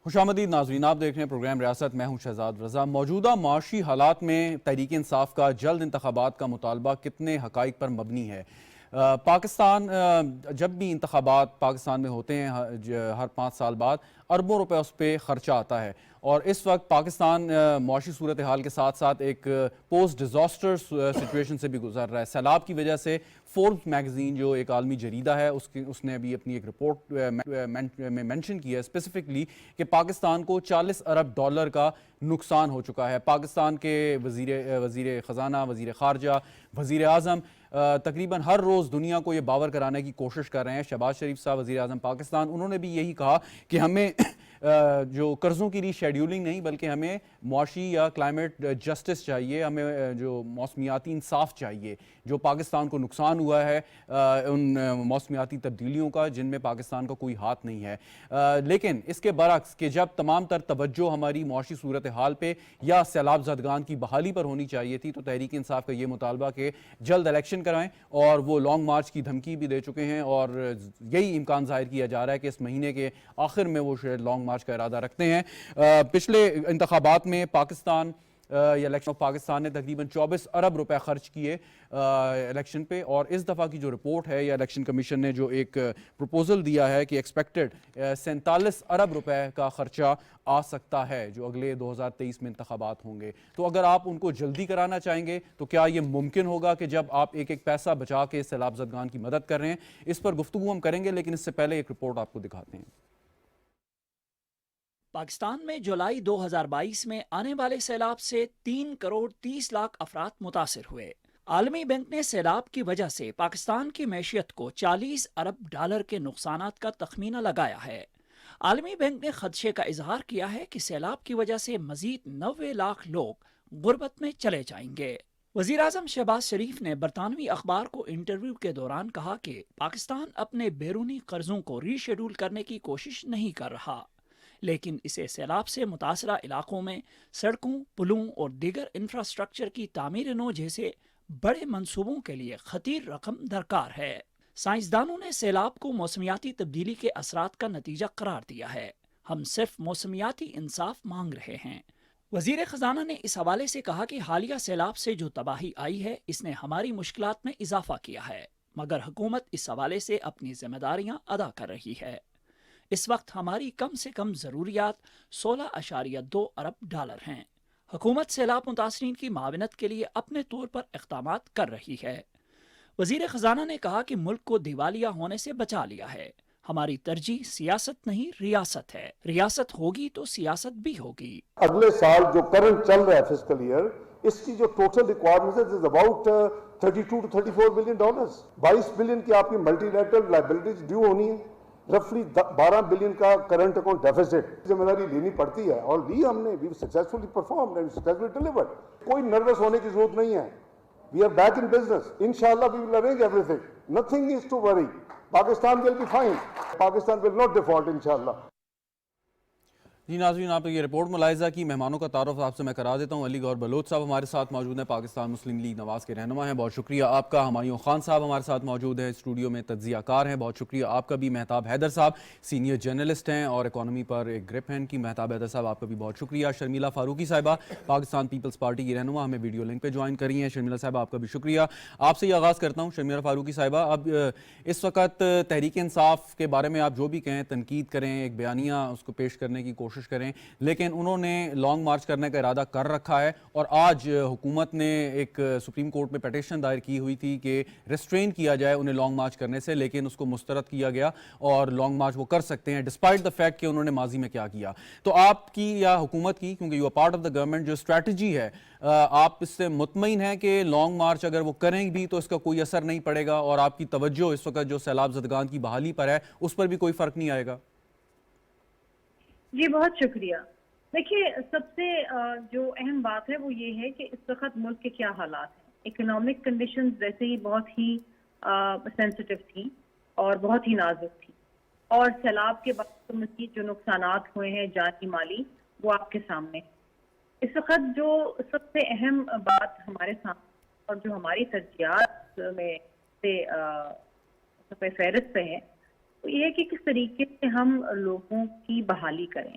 خوشامدید ناظرین، آپ دیکھ رہے ہیں پروگرام ریاست، میں ہوں شہزاد رضا۔ موجودہ معاشی حالات میں تحریک انصاف کا جلد انتخابات کا مطالبہ کتنے حقائق پر مبنی ہے؟ پاکستان جب بھی انتخابات پاکستان میں ہوتے ہیں ہر 5 سال بعد اربوں روپے اس پہ خرچہ آتا ہے، اور اس وقت پاکستان معاشی صورتحال کے ساتھ ساتھ ایک پوسٹ ڈیزاسٹر سچویشن سے بھی گزر رہا ہے۔ سیلاب کی وجہ سے فوربس میگزین جو ایک عالمی جریدہ ہے اس نے ابھی اپنی ایک رپورٹ میں مینشن کیا ہے اسپیسیفکلی کہ پاکستان کو $40 ارب کا نقصان ہو چکا ہے۔ پاکستان کے وزیر خزانہ، وزیر خارجہ، وزیر اعظم تقریباً ہر روز دنیا کو یہ باور کرانے کی کوشش کر رہے ہیں۔ شہباز شریف صاحب وزیر اعظم پاکستان، انہوں نے بھی یہی کہا کہ ہمیں جو قرضوں کی ری شیڈیولنگ نہیں بلکہ ہمیں معاشی یا کلائمیٹ جسٹس چاہیے، ہمیں جو موسمیاتی انصاف چاہیے۔ جو پاکستان کو نقصان ہوا ہے ان موسمیاتی تبدیلیوں کا، جن میں پاکستان کا کوئی ہاتھ نہیں ہے، لیکن اس کے برعکس کہ جب تمام تر توجہ ہماری معاشی صورتحال پہ یا سیلاب زدگان کی بحالی پر ہونی چاہیے تھی، تو تحریک انصاف کا یہ مطالبہ کہ جلد الیکشن کرائیں، اور وہ لانگ مارچ کی دھمکی بھی دے چکے ہیں، اور یہی امکان ظاہر کیا جا رہا ہے کہ اس مہینے کے آخر میں وہ شاید لانگ مارچ کا ارادہ رکھتے ہیں۔ پچھلے انتخابات میں پاکستان یا الیکشن آف پاکستان نے تقریباً 24 ارب روپے خرچ کیے الیکشن پہ، اور اس دفعہ کی جو رپورٹ ہے یا الیکشن کمیشن نے جو ایک پروپوزل دیا ہے کہ ایکسپیکٹڈ 47 ارب روپے کا خرچہ آ سکتا ہے جو اگلے 2023 میں انتخابات ہوں گے۔ تو اگر آپ ان کو جلدی کرانا چاہیں گے تو کیا یہ ممکن ہوگا کہ جب آپ ایک ایک پیسہ بچا کے سیلاب زدگان کی مدد کر رہے ہیں؟ اس پر گفتگو ہم کریں گے، لیکن اس سے پہلے ایک رپورٹ آپ کو دکھاتے ہیں۔ پاکستان میں جولائی 2022 میں آنے والے سیلاب سے 3 کروڑ 30 لاکھ افراد متاثر ہوئے۔ عالمی بینک نے سیلاب کی وجہ سے پاکستان کی معیشت کو $40 ارب کے نقصانات کا تخمینہ لگایا ہے۔ عالمی بینک نے خدشے کا اظہار کیا ہے کہ سیلاب کی وجہ سے مزید 90 لاکھ لوگ غربت میں چلے جائیں گے۔ وزیر اعظم شہباز شریف نے برطانوی اخبار کو انٹرویو کے دوران کہا کہ پاکستان اپنے بیرونی قرضوں کو ری شیڈول کرنے کی کوشش نہیں کر رہا، لیکن اسے سیلاب سے متاثرہ علاقوں میں سڑکوں، پلوں اور دیگر انفراسٹرکچر کی تعمیر نو جیسے بڑے منصوبوں کے لیے خطیر رقم درکار ہے۔ سائنسدانوں نے سیلاب کو موسمیاتی تبدیلی کے اثرات کا نتیجہ قرار دیا ہے۔ ہم صرف موسمیاتی انصاف مانگ رہے ہیں۔ وزیر خزانہ نے اس حوالے سے کہا کہ حالیہ سیلاب سے جو تباہی آئی ہے اس نے ہماری مشکلات میں اضافہ کیا ہے، مگر حکومت اس حوالے سے اپنی ذمہ داریاں ادا کر رہی ہے۔ اس وقت ہماری کم سے کم ضروریات $16.2 ارب ہیں۔ حکومت سیلاب متاثرین کی معاونت کے لیے اپنے طور پر اقدامات کر رہی ہے۔ وزیر خزانہ نے کہا کہ ملک کو دیوالیہ ہونے سے بچا لیا ہے۔ ہماری ترجیح سیاست نہیں ریاست ہے۔ ریاست ہوگی تو سیاست بھی ہوگی۔ اگلے سال جو کرنٹ چل رہا ہے فسکل ایئر، اس کی جو ٹوٹل ریکوائرمنٹ ہے اباؤٹ $32 to $34 بلین۔ 22 بلین کی آپ کی ملٹی لیٹرل لائبلٹیز ڈیو ہونی ہے، رفلی 12 بلین کا کرنٹ اکاؤنٹ ڈیفیسٹ ذمہ داری لینی پڑتی ہے، اور لی ہم نے، we successfully performed and successfully delivered. کوئی نروس ہونے کی ضرورت نہیں ہے۔ We are back in business. Inshallah, we will arrange everything. Nothing is to worry. Pakistan will be fine. Pakistan will not default, inshallah. جی ناظرین، آپ نے یہ رپورٹ ملاحظہ کی۔ مہمانوں کا تعارف آپ سے میں کرا دیتا ہوں۔ علی گور بلوچ صاحب ہمارے ساتھ موجود ہیں، پاکستان مسلم لیگ نواز کے رہنما ہیں، بہت شکریہ آپ کا۔ ہمایوں خان صاحب ہمارے ساتھ موجود ہیں، اسٹوڈیو میں تجزیہ کار ہیں، بہت شکریہ آپ کا بھی۔ مہتاب حیدر صاحب سینئر جرنلسٹ ہیں اور اکانومی پر ایک گرپ ہے ان کی۔ مہتاب حیدر صاحب آپ کا بھی بہت شکریہ۔ شرمیلا فاروقی صاحبہ پاکستان پیپلز پارٹی کی رہنما، ہمیں ویڈیو لنک پہ جوائن کری ہیں۔ شرمیلا صاحبہ آپ کا بھی شکریہ۔ آپ سے یہ آغاز کرتا ہوں شرمیلا فاروقی صاحبہ، اب اس وقت تحریک انصاف کے بارے میں آپ جو بھی کہیں، تنقید کریں، ایک بیانیہ اس کو پیش کرنے کی کوشش کریں، لیکن انہوں نے لانگ مارچ کرنے کا ارادہ کر رکھا ہے، اور آج حکومت نے ایک سپریم کورٹ میں پیٹیشن دائر کی ہوئی تھی کہ ریسٹرین کیا جائے انہیں لانگ مارچ کرنے سے، لیکن اس کو مسترد کیا گیا اور لانگ مارچ وہ کر سکتے ہیں ڈسپائٹ دا فیکٹ کہ انہوں نے ماضی میں کیا کیا۔ تو آپ کی یا حکومت کی، کیونکہ you are part of the government, جو اسٹریٹجی ہے، آپ اس سے مطمئن ہیں کہ لانگ مارچ اگر وہ کریں بھی تو اس کا کوئی اثر نہیں پڑے گا، اور آپ کی توجہ اس وقت جو سیلاب زدگان کی بحالی پر ہے اس پر بھی کوئی فرق نہیں آئے گا؟ جی بہت شکریہ۔ دیکھیے، سب سے جو اہم بات ہے وہ یہ ہے کہ اس وقت ملک کے کیا حالات ہیں۔ اکنامک کنڈیشنز ویسے ہی بہت ہی سینسٹیو تھیں اور بہت ہی نازک تھیں، اور سیلاب کے بعد مزید جو نقصانات ہوئے ہیں جانی مالی، وہ آپ کے سامنے۔ اس وقت جو سب سے اہم بات ہمارے سامنے اور جو ہماری ترجیحات میں سے فہرست پہ ہے وہ یہ ہے کہ کس طریقے سے ہم لوگوں کی بحالی کریں۔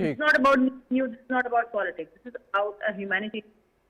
It's not about news, it's not about politics, this is about a humanity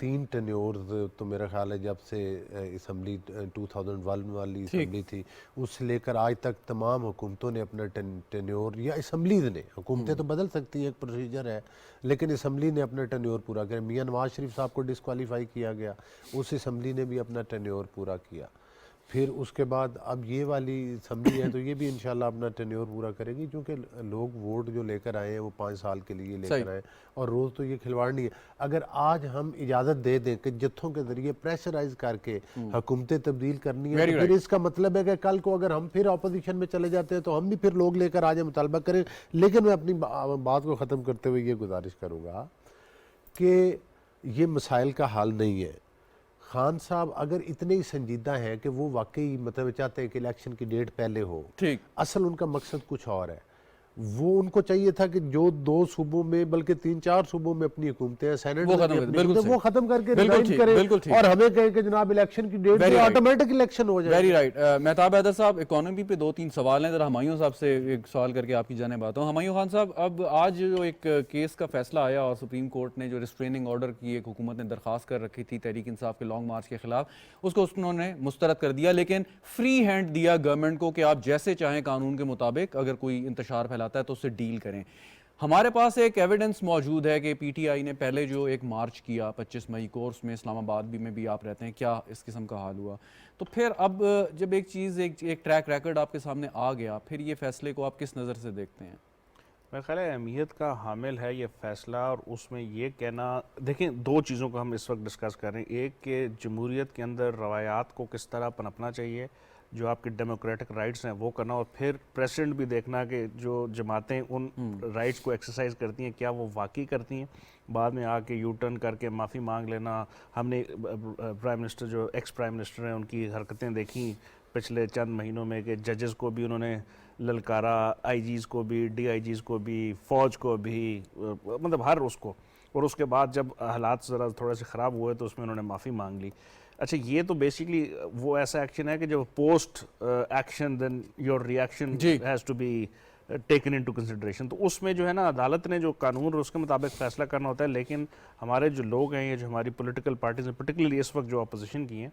3 ٹینیورز تو میرا خیال ہے جب سے اسمبلی 2001 والی اسمبلی تھی اس سے لے کر آج تک تمام حکومتوں نے اپنا ٹینیور، یا اسمبلیز نے، حکومتیں تو بدل سکتی ہیں، ایک پروسیجر ہے، لیکن اسمبلی نے اپنا ٹینیور پورا کیا. میاں نواز شریف صاحب کو ڈسکوالیفائی کیا گیا، اس اسمبلی نے بھی اپنا ٹینیور پورا کیا. پھر اس کے بعد اب یہ والی اسمبلی ہے تو یہ بھی انشاءاللہ اپنا ٹینیور پورا کرے گی، کیونکہ لوگ ووٹ جو لے کر آئے ہیں وہ 5 سال کے لیے لے کر آئے، اور روز تو یہ کھلواڑ نہیں ہے. اگر آج ہم اجازت دے دیں کہ جتھوں کے ذریعے پریشرائز کر کے حکومتیں تبدیل کرنی ہے، تو پھر اس کا مطلب ہے کہ کل کو اگر ہم پھر اپوزیشن میں چلے جاتے ہیں تو ہم بھی پھر لوگ لے کر آ جائیں، مطالبہ کریں. لیکن میں اپنی بات کو ختم کرتے ہوئے یہ گزارش کروں گا کہ یہ مسائل کا حل نہیں ہے. خان صاحب اگر اتنے ہی سنجیدہ ہیں کہ وہ واقعی مطلب چاہتے ہیں کہ الیکشن کی ڈیٹ پہلے ہو، ٹھیک، اصل ان کا مقصد کچھ اور ہے. وہ ان کو چاہیے تھا کہ جو 2 صوبوں میں بلکہ 3-4 صوبوں میں اپنی حکومتیں ہیں، سینٹ وہ ختم کر کے ریزائن کریں اور ہمیں کہیں کہ جناب الیکشن کی ڈیٹ پہ آٹومیٹک الیکشن ہو جائے. Very right. مہتاب حیدر صاحب، اکانومی پہ 2-3 سوال ہیں، ذرا ہمایوں صاحب سے ایک سوال کر کے آپ کی جانب آتا ہوں. ہمایوں خان صاحب، اب آج جو ایک کیس کا فیصلہ آیا اور سپریم کورٹ نے جو ریسٹریننگ آرڈر کی ایک حکومت نے درخواست کر رکھی تھی تحریک انصاف کے لانگ مارچ کے خلاف، اس کو انہوں نے مسترد کر دیا، لیکن فری ہینڈ دیا گورنمنٹ کو کہ آپ جیسے چاہیں قانون کے مطابق اگر کوئی انتشار پھیلاتا ہے تو اس سے ڈیل کریں. ہمارے پاس ایک ایویڈنس موجود ہے کہ پی ٹی آئی نے پہلے جو ایک مارچ کیا 25 مئی کو، اس میں اسلام آباد میں بھی آپ رہتے ہیں، کیا اس قسم کا حال ہوا؟ تو پھر اب جب ایک چیز ایک ٹریک ریکرڈ آپ کے سامنے آ گیا، پھر یہ فیصلے کو آپ کس نظر سے دیکھتے ہیں؟ میرا خیال ہے اہمیت کا حامل ہے یہ فیصلہ، اور اس میں یہ کہنا، دیکھیں 2 چیزوں کو ہم اس وقت ڈسکس کر رہے ہیں. ایک کہ جمہوریت کے اندر روایات کو کس طرح پنپنا چاہیے، جو آپ کے ڈیموکریٹک رائٹس ہیں وہ کرنا، اور پھر پریسیڈنٹ بھی دیکھنا کہ جو جماعتیں ان رائٹس کو ایکسرسائز کرتی ہیں کیا وہ واقعی کرتی ہیں. بعد میں آ کے یو ٹرن کر کے معافی مانگ لینا. ہم نے پرائم منسٹر جو ایکس پرائم منسٹر ہیں ان کی حرکتیں دیکھیں پچھلے چند مہینوں میں کہ ججز کو بھی انہوں نے للکارا، آئی جیز کو بھی، ڈی آئی جیز کو بھی، فوج کو بھی، مطلب ہر اس کو. اور اس کے بعد جب حالات ذرا تھوڑے سے خراب ہوئے تو اس میں انہوں نے معافی مانگ لی. اچھا، یہ تو بیسیکلی وہ ایسا ایکشن ہے کہ جب post action then your reaction has to be taken into consideration. تو اس میں جو ہے نا عدالت نے جو قانون اور اس کے مطابق فیصلہ کرنا ہوتا ہے. لیکن ہمارے جو لوگ ہیں، یہ جو ہماری پولیٹیکل پارٹیز ہیں، پرٹیکولرلی اس وقت جو اپوزیشن کی ہیں،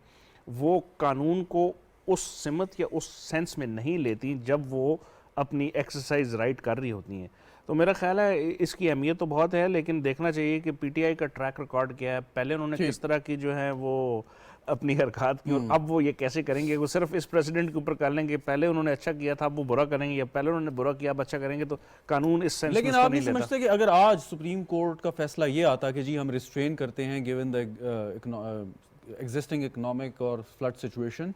وہ قانون کو اس سمت یا اس سینس میں نہیں لیتی جب وہ اپنی ایکسرسائز رائٹ کر رہی ہوتی ہیں. تو میرا خیال ہے اس کی اہمیت تو بہت ہے، لیکن دیکھنا چاہیے کہ پی ٹی آئی کا ٹریک ریکارڈ کیا ہے. پہلے انہوں نے کس طرح کی جو ہے وہ اپنی حرکات کی، اور اب وہ یہ کیسے کریں گے. وہ صرف اس پریزیڈنٹ کے اوپر کر لیں گے پہلے انہوں نے اچھا کیا تھا اب وہ برا کریں گے، یا پہلے انہوں نے برا کیا اب اچھا کریں گے. تو قانون اس سینس میں لیکن آپ نہیں سمجھتے کہ اگر آج سپریم کورٹ کا فیصلہ یہ آتا کہ جی ہم ریسٹرین کرتے ہیں گیون دا ایگزسٹنگ اکنامک اور فلڈ سچویشن،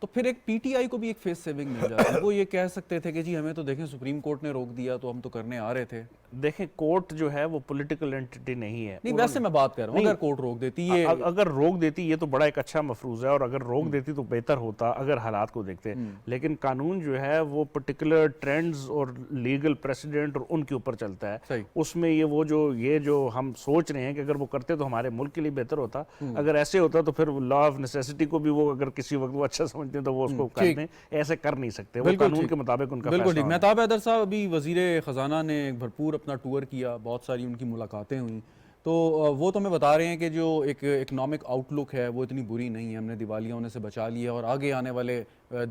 تو پھر ایک پی ٹی آئی کو بھی ایک فیس سیونگ مل جاتی ہے. وہ یہ کہہ سکتے تھے کہ جی ہمیں تو دیکھیں سپریم کورٹ نے روک دیا تو ہم تو کرنے آ رہے تھے. دیکھیں کورٹ جو ہے وہ پولیٹیکل اینٹی نہیں ہے. نہیں، ویسے میں بات کر رہا ہوں اگر کورٹ روک دیتی، اگر روک دیتی یہ تو بڑا ایک اچھا مفروض ہے، اور اگر روک دیتی تو بہتر ہوتا اگر حالات کو دیکھتے. لیکن قانون جو ہے وہ پرٹیکولر ٹرینڈز اور لیگل پریسیڈنٹ اور ان کے اوپر چلتا ہے. اس میں یہ جو ہم سوچ رہے ہیں کہ اگر وہ کرتے تو ہمارے ملک کے لیے بہتر ہوتا. اگر ایسے ہوتا تو پھر لا آف نیسیسٹی کو بھی وہ اگر کسی وقت وہ اچھا سمجھتے ہیں تو وہ اس کو کر دیں. ایسے کر نہیں سکتے، وہ قانون کے مطابق ان کا فیصلہ. بالکل ٹھیک. مہتاب حیدر صاحب، ابھی وزیر خزانہ نے بھرپور اپنا ٹور کیا، بہت ساری ان کی ملاقاتیں ہوئیں، تو وہ تو ہمیں بتا رہے ہیں کہ جو ایک اکنامک آؤٹ لک ہے وہ اتنی بری نہیں ہے، ہم نے دیوالیہ ہونے سے بچا لیا اور آگے آنے والے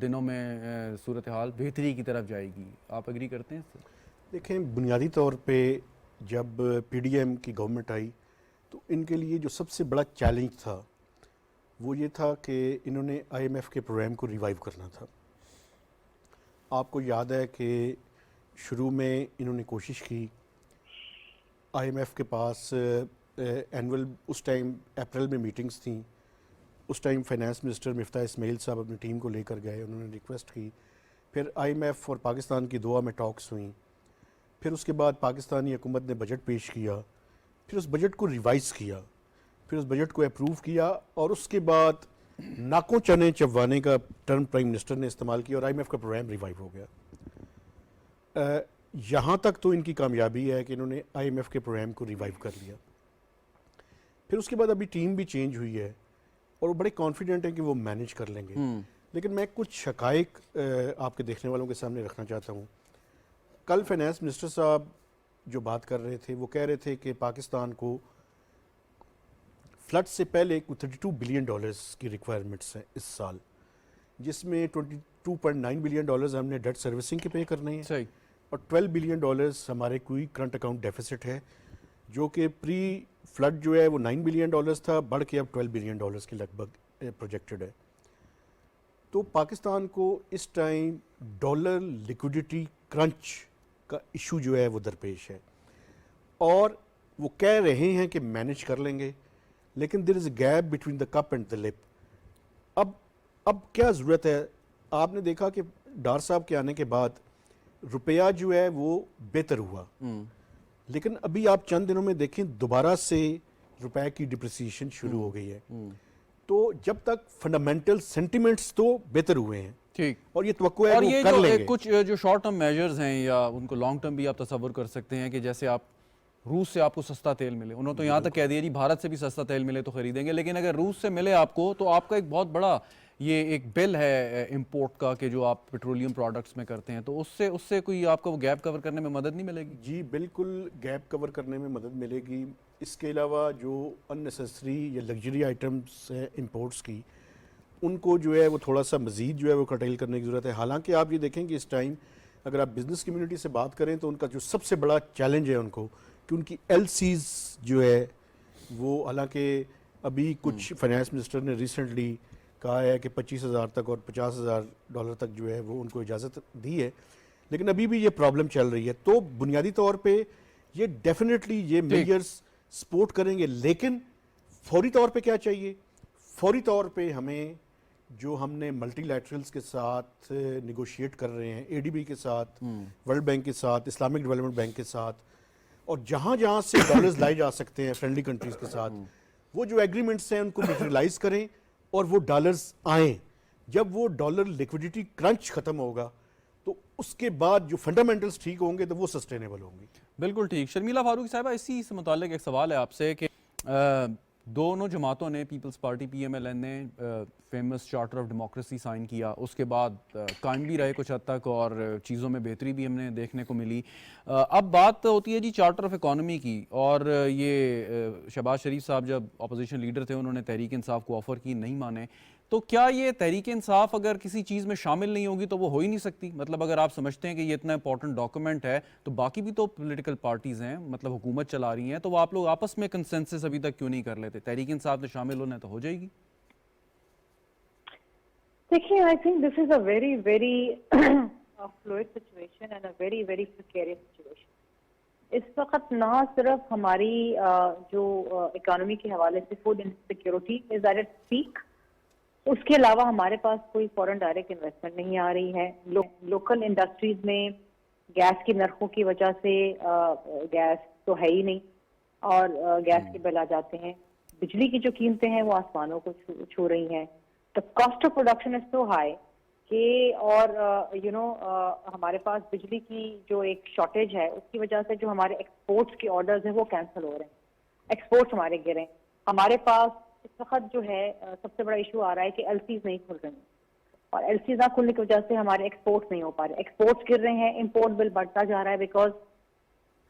دنوں میں صورتحال بہتری کی طرف جائے گی. آپ ایگری کرتے ہیں اس سے؟ دیکھیں، بنیادی طور پہ جب پی ڈی ایم کی گورنمنٹ آئی تو ان کے لیے جو سب سے بڑا چیلنج تھا وہ یہ تھا کہ انہوں نے آئی ایم ایف کے پروگرام کو ریوائیو کرنا تھا. آپ کو یاد ہے کہ شروع میں انہوں نے کوشش کی، آئی ایم ایف کے پاس اینول اس ٹائم اپریل میں میٹنگز تھیں. اس ٹائم فائنانس منسٹر مفتاح اسماعیل صاحب اپنی ٹیم کو لے کر گئے، انہوں نے ریکویسٹ کی. پھر آئی ایم ایف اور پاکستان کی دعا میں ٹاکس ہوئیں. پھر اس کے بعد پاکستانی حکومت نے بجٹ پیش کیا، پھر اس بجٹ کو ریوائز کیا، پھر اس بجٹ کو اپروو کیا، اور اس کے بعد ناکوں چنے چبوانے کا ٹرم پرائم منسٹر نے استعمال کیا اور آئی ایم ایف کا پروگرام ریوائیو ہو گیا. یہاں تک تو ان کی کامیابی ہے کہ انہوں نے آئی ایم ایف کے پروگرام کو ریوائیو کر لیا. پھر اس کے بعد ابھی ٹیم بھی چینج ہوئی ہے اور وہ بڑے کانفیڈنٹ ہیں کہ وہ مینیج کر لیں گے. لیکن میں کچھ حقائق آپ کے دیکھنے والوں کے سامنے رکھنا چاہتا ہوں. کل فائنانس منسٹر صاحب جو بات کر رہے تھے وہ کہہ رہے تھے کہ پاکستان کو فلڈ سے پہلے کوئی $32 بلین کی ریکوائرمنٹس ہیں اس سال، جس میں $22.9 بلین ہم نے ڈیٹ سروسنگ کے پے کرنے ہیں، صحیح، اور $12 بلین ہمارے کوئی کرنٹ اکاؤنٹ ڈیفیسٹ ہے، جو کہ پری فلڈ جو ہے وہ $9 بلین تھا، بڑھ کے اب $12 بلین کے لگ بھگ پروجیکٹڈ ہے۔ تو پاکستان کو اس ٹائم ڈالر لیکوڈیٹی کرنچ کا ایشو جو ہے وہ درپیش ہے، اور وہ کہہ رہے ہیں کہ مینیج کر لیں گے، لیکن there is a gap between the cup and the lip. اب کیا ضرورت ہے؟ آپ نے دیکھا کہ ڈار صاحب کے آنے کے بعد روپیہ جو ہے وہ بہتر ہوا، لیکن ابھی آپ چند دنوں میں دیکھیں دوبارہ سے روپے کی ڈپریسیشن شروع ہو گئی ہے۔ تو جب تک فنڈامنٹل سینٹیمنٹس تو بہتر ہوئے ہیں، ٹھیک، اور یہ توقع ہے اور وہ یہ کر جو لیں گے۔ کچھ جو شارٹ ٹرم میجرز ہیں یا ان کو لانگ ٹرم بھی آپ تصور کر سکتے ہیں کہ جیسے آپ روس سے آپ کو سستا تیل ملے، انہوں تو یہاں تک کہہ دیا جی بھارت سے بھی سستا تیل ملے تو خریدیں گے، لیکن اگر روس سے ملے آپ کو تو آپ کا ایک بہت بڑا یہ ایک بل ہے امپورٹ کا کہ جو آپ پیٹرولیم پروڈکٹس میں کرتے ہیں، تو اس سے کوئی آپ کو وہ گیپ کور کرنے میں مدد نہیں ملے گی؟ جی بالکل گیپ کور کرنے میں مدد ملے گی۔ اس کے علاوہ جو اننیسیسری یا لگژری آئٹمس ہیں امپورٹس کی، ان کو جو ہے وہ تھوڑا سا مزید جو ہے وہ کرٹیل کرنے کی ضرورت ہے۔ حالانکہ آپ یہ دیکھیں کہ اس ٹائم اگر آپ بزنس کمیونٹی سے بات کریں تو ان کا جو سب سے بڑا چیلنج ہے ان کو کہ ان کی ایل سیز جو ہے وہ، حالانکہ ابھی کچھ فائنانس منسٹر نے ریسنٹلی کہا ہے کہ $25,000 تک اور $50,000 تک جو ہے وہ ان کو اجازت دی ہے، لیکن ابھی بھی یہ پرابلم چل رہی ہے۔ تو بنیادی طور پہ یہ ڈیفینیٹلی یہ میجرز سپورٹ کریں گے، لیکن فوری طور پہ کیا چاہیے؟ فوری طور پہ ہمیں جو ہم نے ملٹی لیٹرلز کے ساتھ نیگوشیٹ کر رہے ہیں، اے ڈی بی کے ساتھ، ورلڈ بینک کے ساتھ، اسلامک ڈیولپمنٹ بینک کے ساتھ، اور جہاں جہاں سے ڈالرز لائے جا سکتے ہیں فرینڈلی کنٹریز کے ساتھ، وہ جو ایگریمنٹس ہیں ان کو میٹیریلائز کریں اور وہ ڈالرز آئیں۔ جب وہ ڈالر لیکوڈیٹی کرنچ ختم ہوگا تو اس کے بعد جو فنڈامنٹلز ٹھیک ہوں گے تو وہ سسٹینیبل ہوں گی۔ بالکل ٹھیک۔ شرمیلہ فاروقی صاحبہ، اسی سے متعلق ایک سوال ہے آپ سے کہ دونوں جماعتوں نے، People's Party P M L N نے famous charter of democracy sign کیا، اس کے بعد قائم بھی رہے کچھ حد تک اور چیزوں میں بہتری بھی ہم نے دیکھنے کو ملی۔ اب بات ہوتی ہے جی چارٹر آف اکانومی کی، اور یہ شہباز شریف صاحب جب اپوزیشن لیڈر تھے انہوں نے تحریک انصاف کو آفر کی، نہیں مانے، تو کیا یہ تحریک انصاف اگر کسی چیز میں شامل نہیں ہوگی تو وہ ہو ہی نہیں سکتی؟ مطلب اگر آپ سمجھتے ہیں کہ یہ اتنا امپورٹنٹ ڈاکومنٹ ہے تو باقی بھی تو پولیٹیکل پارٹیز ہیں، مطلب حکومت چلا رہی ہیں، تو وہ آپ لوگ آپس میں کنسنسس ابھی تک کیوں نہیں کر لیتے؟ تحریک انصاف میں شامل ہونا ہے تو ہو جائے گی۔ دیکھیے، I think this is a very, very fluid situation and a very, very precarious situation. اس وقت نہ صرف ہماری جو اکانومی کے حوالے سے food insecurity is at its peak, اس کے علاوہ ہمارے پاس کوئی فورن ڈائریکٹ انویسٹمنٹ نہیں آ رہی ہے۔ لوکل انڈسٹریز میں گیس کی نرخوں کی وجہ سے گیس تو ہے ہی نہیں، اور گیس کے بل آ جاتے ہیں۔ بجلی کی جو قیمتیں ہیں وہ آسمانوں کو چھو رہی ہیں۔ The cost of production is so high کہ، اور ہمارے پاس بجلی کی جو ایک شارٹیج ہے اس کی وجہ سے جو ہمارے ایکسپورٹس کے آرڈرز ہیں وہ کینسل ہو رہے ہیں، ایکسپورٹس ہمارے گرے۔ ہمارے پاس اس وقت جو ہے سب سے بڑا ایشو آ رہا ہے کہ ایل سیز نہیں کھل رہی ہیں، اور ایل سیز نہ کھلنے کی وجہ سے ہمارے ایکسپورٹس نہیں ہو پا رہے، ایکسپورٹس گر رہے ہیں، امپورٹ بل بڑھتا جا رہا ہے، بیکاز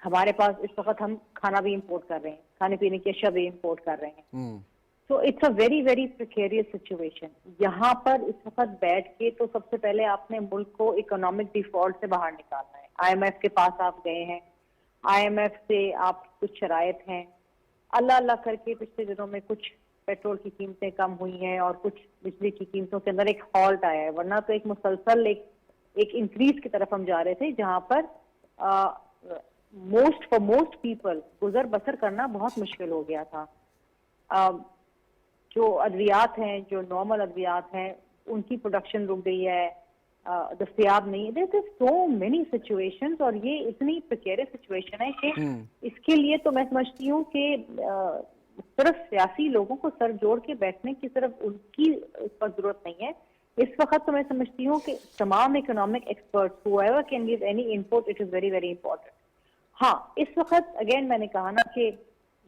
ہمارے پاس اس وقت ہم کھانا بھی امپورٹ کر رہے ہیں، کھانے پینے کی اشیاء بھی امپورٹ کر رہے ہیں۔ So it's a very, very precarious situation. یہاں پر اس وقت بیٹھ کے تو سب سے پہلے آپ نے ملک کو اکنامک ڈیفالٹ سے باہر نکالنا ہے۔ آئی ایم ایف کے پاس آپ گئے ہیں، آئی ایم ایف سے آپ کچھ شرائط ہیں، اللہ کر کے پچھلے دنوں میں کچھ پیٹرول کی قیمتیں کم ہوئی ہیں اور کچھ بجلی کی قیمتوں کے اندر ایک ہالٹ آیا ہے، ورنہ تو ایک مسلسل ایک انکریز کی طرف ہم جا رہے تھے، جہاں پر موسٹ پیپل گزر بسر کرنا بہت مشکل ہو گیا تھا۔ جو ادویات ہیں، جو نارمل ادویات ہیں، ان کی پروڈکشن رک گئی ہے، دستیاب نہیں ہے۔ There are so many situations، اور یہ اتنی precarious situation ہے کہ اس کے لیے تو میں سمجھتی ہوں کہ صرف سیاسی لوگوں کو سر جوڑ کے بیٹھنے کی صرف ان کی اس پر ضرورت نہیں ہے۔ اس وقت تو میں سمجھتی ہوں کہ تمام economic experts whoever can give any input, it is very, very important۔ ہاں، اس وقت اگین میں نے کہا نا کہ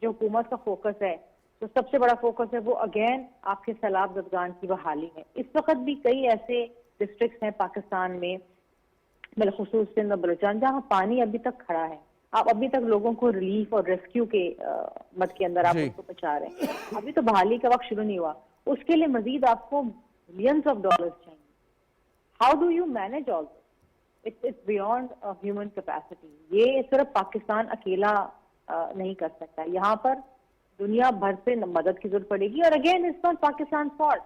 جو حکومت کا فوکس ہے، تو سب سے بڑا فوکس ہے وہ اگین آپ کے سیلاب زدگان کی بحالی ہے۔ اس وقت بھی کئی ایسے ڈسٹرکٹس ہیں پاکستان میں، بالخصوص سندھ اور بلوچستان، جہاں پانی ابھی تک کھڑا ہے۔ آپ ابھی تک لوگوں کو ریلیف اور ریسکیو کے مد کے اندر آپ جی. ان کو پہنچا رہے ہیں. ابھی تو بحالی کا وقت شروع نہیں ہوا, اس کے لیے مزید آپ کو ملینز آف ڈالرز چاہیے. How do you manage all this? It's beyond human capacity. یہ صرف پاکستان اکیلا نہیں کر سکتا, یہاں پر دنیا بھر سے مدد کی ضرورت پڑے گی. اور again it's not Pakistan fault,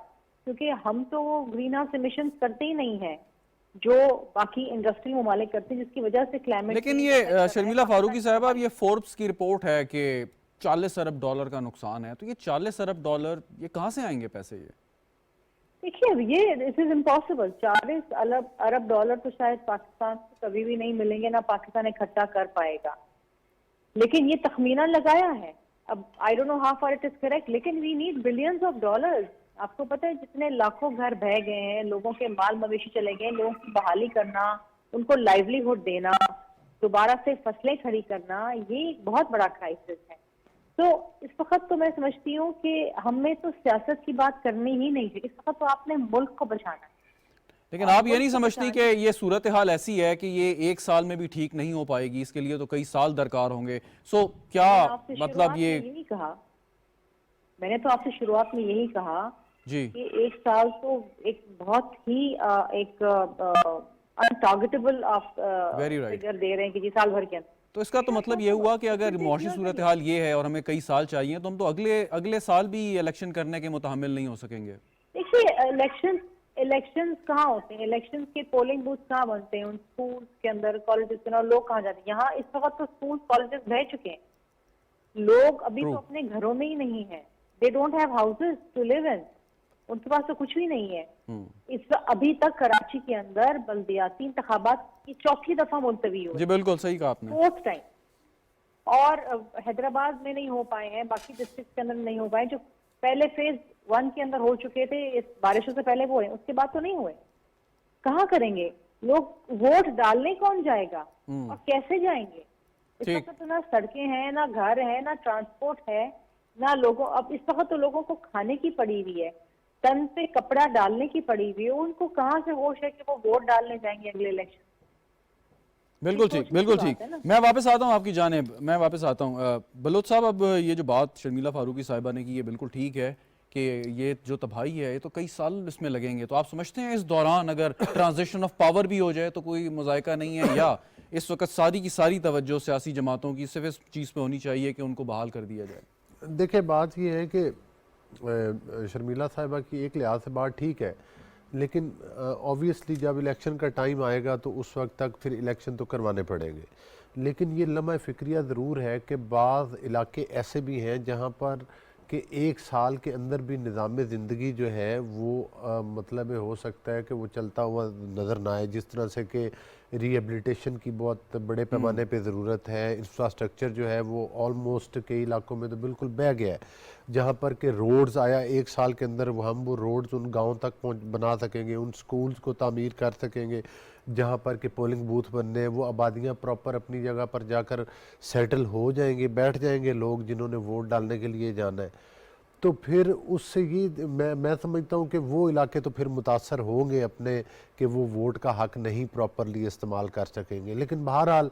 کیونکہ ہم تو وہ گرین ہاؤس ایمیشنز کرتے ہی نہیں ہیں جو باقی انڈسٹری ممالک کرتے ہیں, جس کی وجہ سے کلائمیٹ. لیکن یہ شرمیلا فاروقی صاحبہ, یہ فوربس کی رپورٹ ہے کہ 40 ارب ڈالر کا نقصان ہے, تو یہ 40 ارب ڈالر یہ کہاں سے آئیں گے پیسے؟ یہ دیکھیے, یہ دس از امپاسبل. 40 ارب ڈالر تو شاید پاکستان کو کبھی بھی نہیں ملیں گے, نہ پاکستان اکٹھا کر پائے گا. لیکن یہ تخمینہ لگایا ہے. اب I don't know how far it is correct, لیکن we need billions of dollars. آپ کو پتہ ہے جتنے لاکھوں گھر بہ گئے ہیں, لوگوں کے مال مویشی چلے گئے, لوگوں کی بحالی کرنا, ان کو لائیولی ہوڈ دینا, دوبارہ سے فصلیں کھڑی کرنا, یہ ایک بہت بڑا کرائسس ہے. تو اس وقت تو میں سمجھتی ہوں کہ ہمیں تو سیاست کی بات کرنی ہی نہیں چاہیے. اس وقت تو آپ نے ملک کو بچانا ہے. لیکن آپ یہ نہیں سمجھتی کہ یہ صورتحال ایسی ہے کہ یہ ایک سال میں بھی ٹھیک نہیں ہو پائے گی, اس کے لیے تو کئی سال درکار ہوں گے. سو کیا مطلب یہ یہی کہا, میں نے تو آپ سے شروعات میں یہی کہا جی کہ ایک سال تو ایک بہت ہی ایک انٹارگیٹبل فگر دے رہے ہیں کہ جی سال بھر کے اندر. تو اس کا تو مطلب یہ ہوا کہ اگر معاشی صورتحال یہ ہے اور ہمیں کئی سال چاہیے, تو ہم تو اگلے سال بھی الیکشن کرنے کے متحمل نہیں ہو سکیں گے. دیکھیے, الیکشن کہاں ہوتے ہیں, الیکشن کے پولنگ بوتھ کہاں بنتے ہیں, ان اسکولز کے اندر, کالجز کے اندر, لوگ کہاں جاتے ہیں. یہاں اس وقت تو اسکول کالجز بہ چکے ہیں, لوگ ابھی تو اپنے گھروں میں ہی نہیں ہیں. They don't have houses to live in, ان کے پاس تو کچھ بھی نہیں ہے. ابھی تک کراچی کے اندر بلدیاتی انتخابات کی چوتھی دفعہ ملتوی ہوئی. جی بالکل صحیح کہا آپ نے. Fourth time. اور حیدرآباد میں نہیں ہو پائے ہیں, باقی ڈسٹرکٹ کے اندر نہیں ہو پائے, جو پہلے فیز 1 کے اندر ہو چکے تھے, اس بارشوں سے پہلے وہ ہوئے, اس کے بعد تو نہیں ہوئے. کہاں کریں گے لوگ ووٹ ڈالنے؟ کون جائے گا اور کیسے جائیں گے؟ اس وقت تو نہ سڑکیں ہیں, نہ گھر ہے, نہ ٹرانسپورٹ ہے, نہ لوگوں. اب اس وقت تو لوگوں کو کھانے کی پڑی ہوئی ہے, تن پہ کپڑا ڈالنے کی پڑی ہوئی ہے. ان کو کہاں سے ہوش ہے کہ وہ ووٹ ڈالنے جائیں گے اگلے الیکشن؟ بالکل ٹھیک, بالکل ٹھیک. میں واپس آتا ہوں آپ کی جانب, میں واپس آتا ہوں. بلوچ صاحب, اب یہ جو بات شرمیلا فاروقی صاحبہ نے کی, یہ بالکل ٹھیک ہے کہ یہ جو تباہی ہے یہ تو کئی سال اس میں لگیں گے. تو آپ سمجھتے ہیں اس دوران اگر ٹرانزیشن آف پاور بھی ہو جائے تو کوئی مذائقہ نہیں ہے, یا اس وقت ساری کی ساری توجہ سیاسی جماعتوں کی صرف اس چیز پہ ہونی چاہیے کہ ان کو بحال کر دیا جائے؟ دیکھیں, بات یہ ہے کہ شرمیلا صاحبہ کی ایک لحاظ سے بات ٹھیک ہے, لیکن آبویسلی جب الیکشن کا ٹائم آئے گا تو اس وقت تک پھر الیکشن تو کروانے پڑیں گے. لیکن یہ لمحہ فکریہ ضرور ہے کہ بعض علاقے ایسے بھی ہیں جہاں پر کہ ایک سال کے اندر بھی نظام زندگی جو ہے وہ مطلب ہو سکتا ہے کہ وہ چلتا ہوا نظر نہ آئے. جس طرح سے کہ ری ایبلیٹیشن کی بہت بڑے پیمانے پہ ضرورت ہے, انفراسٹرکچر جو ہے وہ آلموسٹ کئی علاقوں میں تو بالکل بہہ گیا ہے, جہاں پر کہ روڈز آیا ایک سال کے اندر ہم وہ روڈز ان گاؤں تک بنا سکیں گے, ان سکولز کو تعمیر کر سکیں گے, جہاں پر کہ پولنگ بوتھ بننے ہیں وہ آبادیاں پراپر اپنی جگہ پر جا کر سیٹل ہو جائیں گے, بیٹھ جائیں گے لوگ جنہوں نے ووٹ ڈالنے کے لیے جانا ہے. تو پھر اس سے یہ میں سمجھتا ہوں کہ وہ علاقے تو پھر متاثر ہوں گے اپنے کہ وہ ووٹ کا حق نہیں پراپرلی استعمال کر سکیں گے. لیکن بہرحال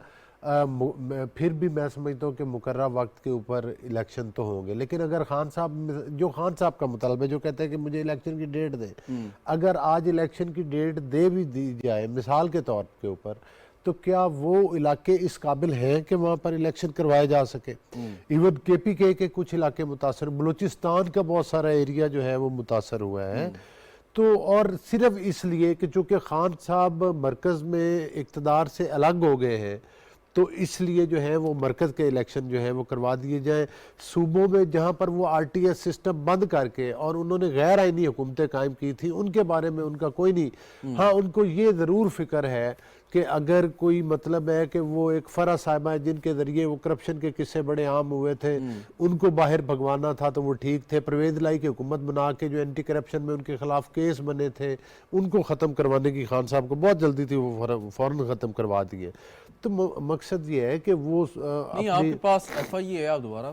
پھر بھی میں سمجھتا ہوں کہ مقررہ وقت کے اوپر الیکشن تو ہوں گے. لیکن اگر خان صاحب کا مطالبہ ہے جو کہتے ہیں کہ مجھے الیکشن کی ڈیٹ دیں, اگر آج الیکشن کی ڈیٹ دے بھی دی جائے مثال کے طور کے اوپر, تو کیا وہ علاقے اس قابل ہیں کہ وہاں پر الیکشن کروائے جا سکے؟ ایون کے پی کے کچھ علاقے متاثر, بلوچستان کا بہت سارا ایریا جو ہے وہ متاثر ہوا ہے. تو اور صرف اس لیے کہ چونکہ خان صاحب مرکز میں اقتدار سے الگ ہو گئے ہیں تو اس لیے جو ہے وہ مرکز کے الیکشن جو ہے وہ کروا دیے جائیں. صوبوں میں جہاں پر وہ آر ٹی ایس سسٹم بند کر کے اور انہوں نے غیر آئینی حکومتیں قائم کی تھی, ان کے بارے میں ان کا کوئی نہیں. ہاں, ان کو یہ ضرور فکر ہے کہ اگر کوئی مطلب ہے کہ وہ ایک فرح صاحبہ ہیں جن کے ذریعے وہ کرپشن کے قصے بڑے عام ہوئے تھے, ان کو باہر بھگوانا تھا تو وہ ٹھیک تھے. پرویز الہی کی حکومت بنا کے جو اینٹی کرپشن میں ان کے خلاف کیس بنے تھے ان کو ختم کروانے کی خان صاحب کو بہت جلدی تھی, وہ فوراً ختم کروا دیے. تو مقصد یہ ہے کہ وہ نہیں, آپ کے پاس ایف آئی اے ہے, آپ دوبارہ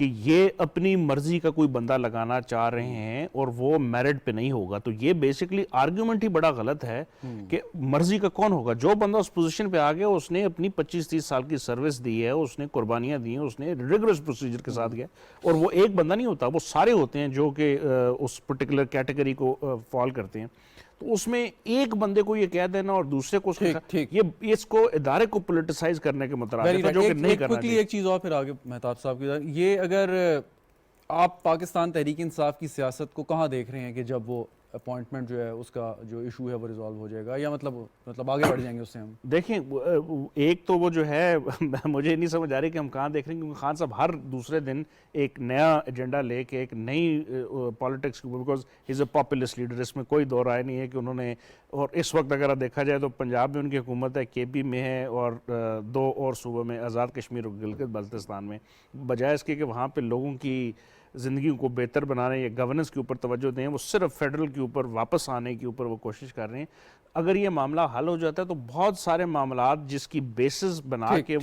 کہ یہ اپنی مرضی کا کوئی بندہ لگانا چاہ رہے ہیں اور وہ میرٹ پہ نہیں ہوگا. تو یہ بیسیکلی آرگیومنٹ ہی بڑا غلط ہے کہ مرضی کا کون ہوگا. جو بندہ اس پوزیشن پہ آ گیا اس نے اپنی 25-30 سال کی سروس دی ہے, اس نے قربانیاں دی ہیں, اس نے ریگولر پروسیجر کے ساتھ گیا. اور وہ ایک بندہ نہیں ہوتا, وہ سارے ہوتے ہیں جو کہ اس پرٹیکولر کیٹیگری کو فال کرتے ہیں. تو اس میں ایک بندے کو یہ کہہ دینا اور دوسرے کو یہ اس کو ادارے کو پولیٹیسائز کرنے کے مترادف ہے, جو کہ نہیں کرنا چاہیے. ایک چیز اور پھر آگے مہتاب صاحب کی, یہ اگر آپ پاکستان تحریک انصاف کی سیاست کو کہاں دیکھ رہے ہیں کہ جب وہ اپوائنٹمنٹ جو ہے اس کا جو ایشو ہے وہ ریزالو ہو جائے گا, یا مطلب آگے بڑھ جائیں گے اس سے ہم؟ دیکھیں, ایک تو وہ جو ہے مجھے نہیں سمجھ آ رہی کہ ہم کہاں دیکھ رہے ہیں, کیونکہ خان صاحب ہر دوسرے دن ایک نیا ایجنڈا لے کے ایک نئی politics, because he is a populist leader, اس میں کوئی دو رائے نہیں ہے کہ انہوں نے. اور اس وقت اگر دیکھا جائے تو پنجاب میں ان کی حکومت ہے, کے پی میں ہے, اور 2 اور صوبوں میں آزاد کشمیر اور گلگت بلتستان میں. بجائے اس کے کہ وہاں پہ لوگوں کی زندگیوں کو بہتر بنانے یا گورننس کے اوپر توجہ دیں, وہ صرف فیڈرل کے اوپر واپس آنے کے اوپر وہ کوشش کر رہے ہیں. اگر یہ معاملہ حل ہو جاتا ہے تو بہت سارے معاملات جس کی بیسز بنا کے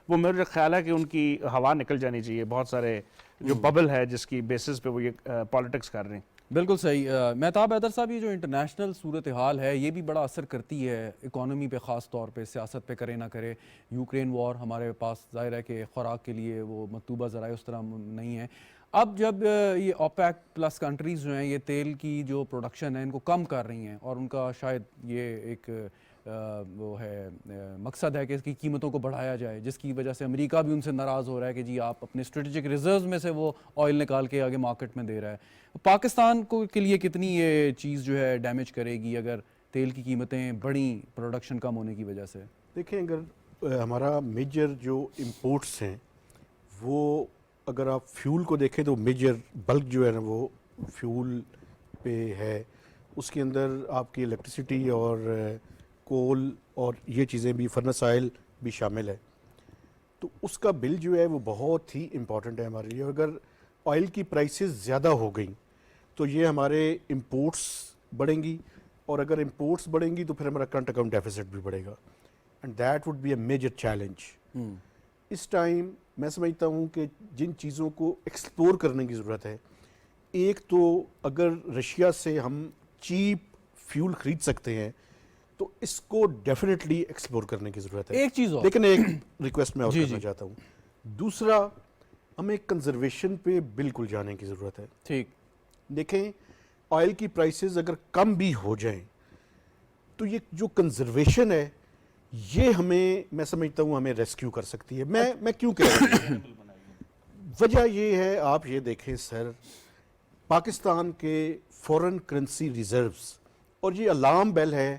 وہ میرا خیال ہے کہ ان کی ہوا نکل جانی چاہیے. بہت سارے جو ببل ہے جس کی بیسز پہ وہ یہ پالیٹکس کر رہے ہیں. بالکل صحیح. مہتاب حیدر صاحب, یہ جو انٹرنیشنل صورتحال ہے یہ بھی بڑا اثر کرتی ہے اکانومی پہ, خاص طور پہ سیاست پہ کرے نہ کرے. یوکرین وار ہمارے پاس ظاہر ہے کہ خوراک کے لیے وہ مطلوبہ ذرائع اس طرح نہیں ہیں. اب جب یہ اوپیک پلس کنٹریز جو ہیں یہ تیل کی جو پروڈکشن ہے ان کو کم کر رہی ہیں, اور ان کا شاید یہ ایک وہ ہے مقصد ہے کہ اس کی قیمتوں کو بڑھایا جائے, جس کی وجہ سے امریکہ بھی ان سے ناراض ہو رہا ہے کہ جی آپ اپنے اسٹریٹجک ریزروز میں سے وہ آئل نکال کے آگے مارکیٹ میں دے رہا ہے. پاکستان کو کے لیے کتنی یہ چیز جو ہے ڈیمیج کرے گی اگر تیل کی قیمتیں بڑھیں پروڈکشن کم ہونے کی وجہ سے؟ دیکھیں, اگر ہمارا میجر جو امپورٹس ہیں وہ اگر آپ فیول کو دیکھیں تو میجر بلک جو ہے نا وہ فیول پہ ہے. اس کے اندر آپ کی الیکٹریسٹی اور کول اور یہ چیزیں بھی, فرنس آئل بھی شامل ہے. تو اس کا بل جو ہے وہ بہت ہی امپورٹنٹ ہے ہمارے لیے. اگر آئل کی پرائسز زیادہ ہو گئیں تو یہ ہمارے امپورٹس بڑھیں گی, اور اگر امپورٹس بڑھیں گی تو پھر ہمارا کرنٹ اکاؤنٹ ڈیفیسٹ بھی بڑھے گا, and that would be a major challenge. اس ٹائم میں سمجھتا ہوں کہ جن چیزوں کو ایکسپلور کرنے کی ضرورت ہے, ایک تو اگر رشیا سے ہم چیپ فیول خرید سکتے ہیں تو اس کو ڈیفینیٹلی ایکسپلور کرنے کی ضرورت ہے. ایک چیز اور, لیکن ایک ریکویسٹ میں اور کرنا چاہتا ہوں. دوسرا, ہمیں کنزرویشن پہ بالکل جانے کی ضرورت ہے. ٹھیک, دیکھیں آئل کی پرائسز اگر کم بھی ہو جائیں تو یہ جو کنزرویشن ہے یہ ہمیں, میں سمجھتا ہوں ہمیں ریسکیو کر سکتی ہے. میں کیوں کہہ رہا ہوں, وجہ یہ ہے, آپ یہ دیکھیں سر, پاکستان کے فورن کرنسی ریزروز, اور یہ الارم بیل ہے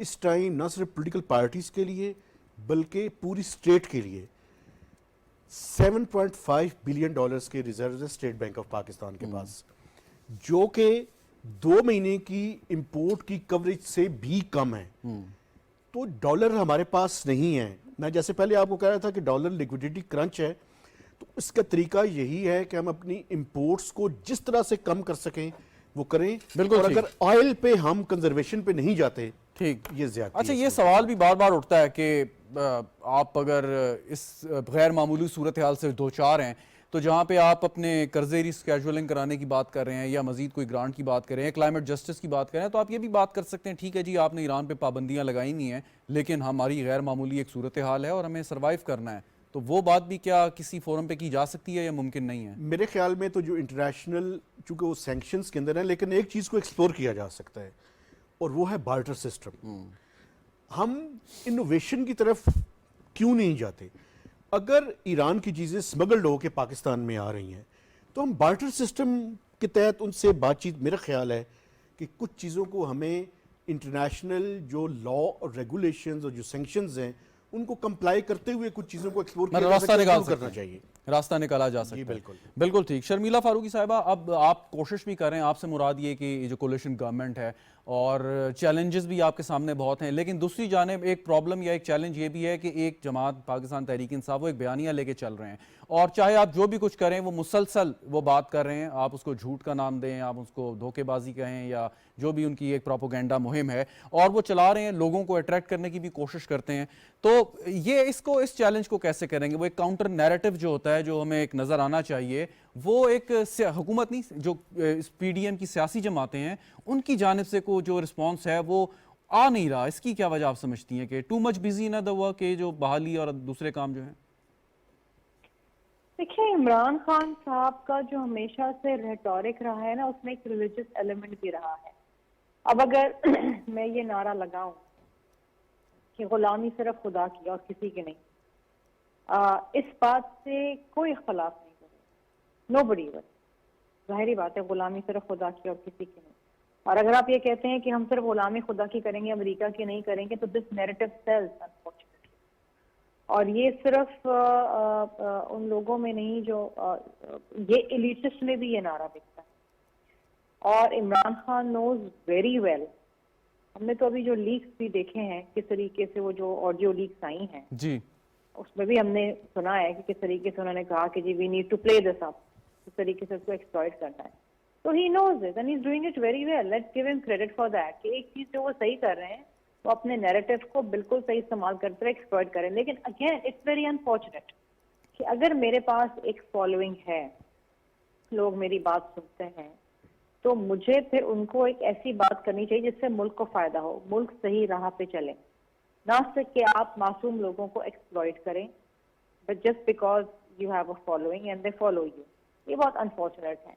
اس ٹائم نہ صرف پولیٹیکل پارٹیز کے لیے بلکہ پوری اسٹیٹ کے لیے. $7.5 بلین کے ریزروز ہے اسٹیٹ بینک آف پاکستان کے پاس, جو کہ 2 مہینے کی امپورٹ کی کوریج سے بھی کم ہے. تو ڈالر ہمارے پاس نہیں ہے. میں جیسے پہلے آپ کو کہہ رہا تھا کہ ڈالر لیکوڈیٹی کرنچ ہے, تو اس کا طریقہ یہی ہے کہ ہم اپنی امپورٹس کو جس طرح سے کم کر سکیں وہ کریں. بالکل, اور اگر آئل پہ ہم کنزرویشن پہ نہیں جاتے, ٹھیک, یہ زیادہ. اچھا, یہ سوال بھی بار بار اٹھتا ہے کہ آپ اگر اس غیر معمولی صورتحال سے دوچار ہیں تو جہاں پہ آپ اپنے قرضے ریسکیجولنگ کرانے کی بات کر رہے ہیں یا مزید کوئی گرانٹ کی بات کر رہے ہیں, کلائمیٹ جسٹس کی بات کر رہے ہیں, تو آپ یہ بھی بات کر سکتے ہیں ٹھیک ہے جی آپ نے ایران پہ پابندیاں لگائی نہیں ہیں لیکن ہماری غیر معمولی ایک صورتحال ہے اور ہمیں سروائیو کرنا ہے. تو وہ بات بھی کیا کسی فورم پہ کی جا سکتی ہے یا ممکن نہیں ہے؟ میرے خیال میں تو جو انٹرنیشنل, چونکہ وہ سینکشنز کے اندر ہے, لیکن ایک چیز کو ایکسپلور کیا جا سکتا ہے اور وہ ہے بارٹر سسٹم. ہم انوویشن کی طرف کیوں نہیں جاتے؟ اگر ایران کی چیزیں سمگلڈ ہو کے پاکستان میں آ رہی ہیں تو ہم بارٹر سسٹم کے تحت ان سے بات چیت, میرا خیال ہے کہ کچھ چیزوں کو ہمیں انٹرنیشنل جو لا اور ریگولیشنز اور جو سینکشنز ہیں ان کو کمپلائی کرتے ہوئے کچھ چیزوں کو ایکسپلور کرنا چاہیے, راستہ نکالا جا سکتا ہے. بالکل ٹھیک. شرمیلا فاروقی صاحبہ, اب آپ کوشش بھی کر رہے ہیں, آپ سے مراد یہ کہ یہ جو کولیشن گورنمنٹ ہے اور چیلنجز بھی آپ کے سامنے بہت ہیں, لیکن دوسری جانب ایک پرابلم یا ایک چیلنج یہ بھی ہے کہ ایک جماعت پاکستان تحریک انصاف وہ ایک بیانیہ لے کے چل رہے ہیں, اور چاہے آپ جو بھی کچھ کریں وہ مسلسل وہ بات کر رہے ہیں, آپ اس کو جھوٹ کا نام دیں, آپ اس کو دھوکے بازی کہیں, یا جو بھی ان کی ایک پروپیگنڈا مہم ہے, اور وہ چلا رہے ہیں, لوگوں کو اٹریکٹ کرنے کی بھی کوشش کرتے ہیں. تو یہ اس چیلنج کو کیسے کریں گے؟ وہ ایک کاؤنٹر نیریٹو جو ہوتا ہے ہے جو ہمیں ایک نظر آنا چاہیے وہ ایک حکومت نہیں، جو پی ڈی ایم کی سیاسی جماعتیں ہیں ان کی جانب سے کو جو رسپانس ہے وہ آ نہیں رہا. اس کی کیا وجہ آپ سمجھتی ہیں کہ ٹو مچ بزی نہ ہوا کہ جو بحالی اور دوسرے کام جو ہیں؟ دیکھیں عمران خان صاحب کا جو ہمیشہ سے ریٹورک رہا ہے نا، اس میں ایک ریلیجس ایلیمنٹ بھی رہا ہے. اب اگر میں یہ نعرہ لگاؤں کہ غلامی صرف خدا کی اور کسی کی نہیں، اس بات سے کوئی اختلاف نہیں کرے، نو بڑی ون، ظاہری بات ہے غلامی صرف خدا کی اور کسی کی نہیں. اور اگر آپ یہ کہتے ہیں کہ ہم صرف غلامی خدا کی کریں گے، امریکہ کی نہیں کریں گے، تو دس نیریٹو سیلز انفارچونیٹلی. اور یہ صرف ان لوگوں میں نہیں جو یہ ایلیٹسٹ میں بھی یہ نعرہ دکھتا ہے. اور عمران خان نوز ویری ویل، ہم نے تو ابھی جو لیکس بھی دیکھے ہیں کس طریقے سے، وہ جو آڈیو لیکس آئی ہیں جی اس میں بھی ہم نے سنا ہے کہ کس طریقے سے انہوں نے کہا کہ جی وی نیڈ ٹو پلے دس اپ، کس طریقے سے اس کو ایکسپلائٹ کرنا ہے. تو he knows it and he is doing it very well. Let's give him credit for that کہ ایک چیز جو وہ صحیح کر رہے ہیں وہ اپنے نیریٹو کو بالکل صحیح استعمال کرتے ہوئے ایکسپلائٹ کریں. لیکن اگین اٹس ویری انفارچونیٹ کہ اگر میرے پاس ایک فالوئنگ ہے، لوگ میری بات سنتے ہیں، تو مجھے پھر ان کو ایک ایسی بات کرنی چاہیے جس سے ملک کو فائدہ ہو، ملک صحیح راہ پہ چلے، نہ صرف کہ آپ معصوم لوگوں کو ایکسپلائٹ کریں but just because you have a following and they follow you. یہ بہت انفارچونیٹ ہے.